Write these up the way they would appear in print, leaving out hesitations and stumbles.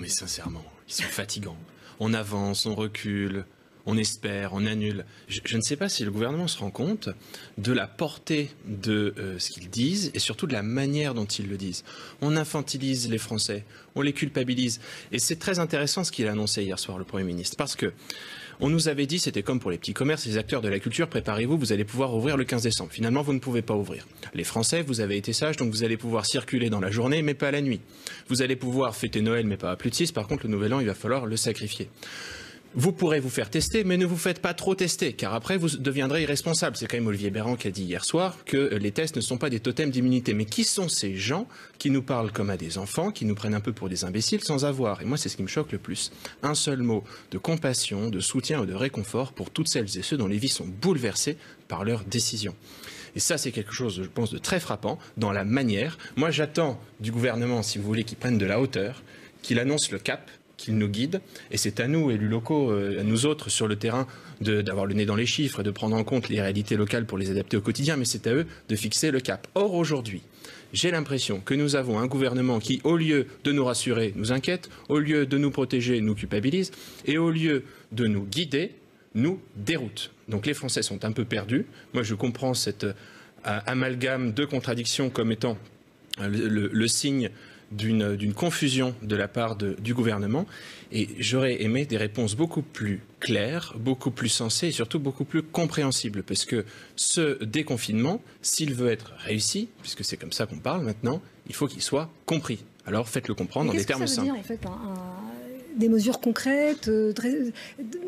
mais sincèrement, ils sont fatigants. On avance, on recule, on espère, on annule. Je ne sais pas si le gouvernement se rend compte de la portée de ce qu'ils disent et surtout de la manière dont ils le disent. On infantilise les Français, on les culpabilise. Et c'est très intéressant ce qu'il a annoncé hier soir, le Premier ministre, parce que on nous avait dit, c'était comme pour les petits commerces, les acteurs de la culture, préparez-vous, vous allez pouvoir ouvrir le 15 décembre. Finalement, vous ne pouvez pas ouvrir. Les Français, vous avez été sages, donc vous allez pouvoir circuler dans la journée, mais pas la nuit. Vous allez pouvoir fêter Noël, mais pas à plus de 6. Par contre, le Nouvel An, il va falloir le sacrifier. Vous pourrez vous faire tester, mais ne vous faites pas trop tester, car après, vous deviendrez irresponsable. C'est quand même Olivier Véran qui a dit hier soir que les tests ne sont pas des totems d'immunité. Mais qui sont ces gens qui nous parlent comme à des enfants, qui nous prennent un peu pour des imbéciles sans avoir, et moi c'est ce qui me choque le plus, un seul mot de compassion, de soutien ou de réconfort pour toutes celles et ceux dont les vies sont bouleversées par leurs décisions. Et ça, c'est quelque chose, je pense, de très frappant dans la manière. Moi, j'attends du gouvernement, si vous voulez, qu'il prenne de la hauteur, qu'il annonce le cap, qu'il nous guide. Et c'est à nous, élus locaux, à nous autres sur le terrain, d'avoir le nez dans les chiffres, de prendre en compte les réalités locales pour les adapter au quotidien. Mais c'est à eux de fixer le cap. Or, aujourd'hui, j'ai l'impression que nous avons un gouvernement qui, au lieu de nous rassurer, nous inquiète, au lieu de nous protéger, nous culpabilise, et au lieu de nous guider, nous déroute. Donc les Français sont un peu perdus. Moi, je comprends cet amalgame de contradictions comme étant le signe d'une confusion de la part du gouvernement. Et j'aurais aimé des réponses beaucoup plus claires, beaucoup plus sensées et surtout beaucoup plus compréhensibles. Parce que ce déconfinement, s'il veut être réussi, puisque c'est comme ça qu'on parle maintenant, il faut qu'il soit compris. Alors faites-le comprendre dans des termes simples. Qu'est-ce que ça veut dire en fait des mesures concrètes,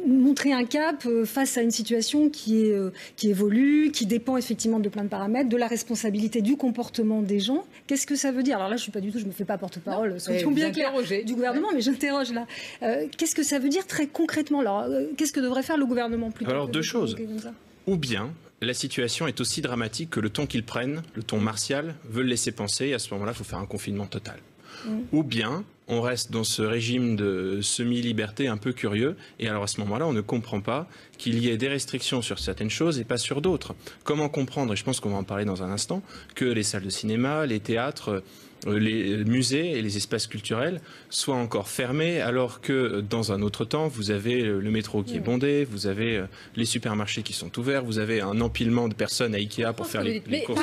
montrer un cap face à une situation qui évolue, qui dépend effectivement de plein de paramètres, de la responsabilité du comportement des gens. Qu'est-ce que ça veut dire? Alors là, je ne me fais pas porte-parole, soyons bien clairs, du gouvernement, mais j'interroge là. Qu'est-ce que ça veut dire très concrètement? Alors, qu'est-ce que devrait faire le gouvernement plutôt? Alors, deux choses. Ou bien la situation est aussi dramatique que le ton qu'ils prennent, le ton martial, veut le laisser penser, et à ce moment-là, il faut faire un confinement total. Ou bien on reste dans ce régime de semi-liberté un peu curieux, et alors à ce moment-là, on ne comprend pas qu'il y ait des restrictions sur certaines choses et pas sur d'autres. Comment comprendre, et je pense qu'on va en parler dans un instant, que les salles de cinéma, les théâtres, les musées et les espaces culturels soient encore fermés, alors que dans un autre temps, vous avez le métro qui est bondé, vous avez les supermarchés qui sont ouverts, vous avez un empilement de personnes à Ikea pour faire les courses.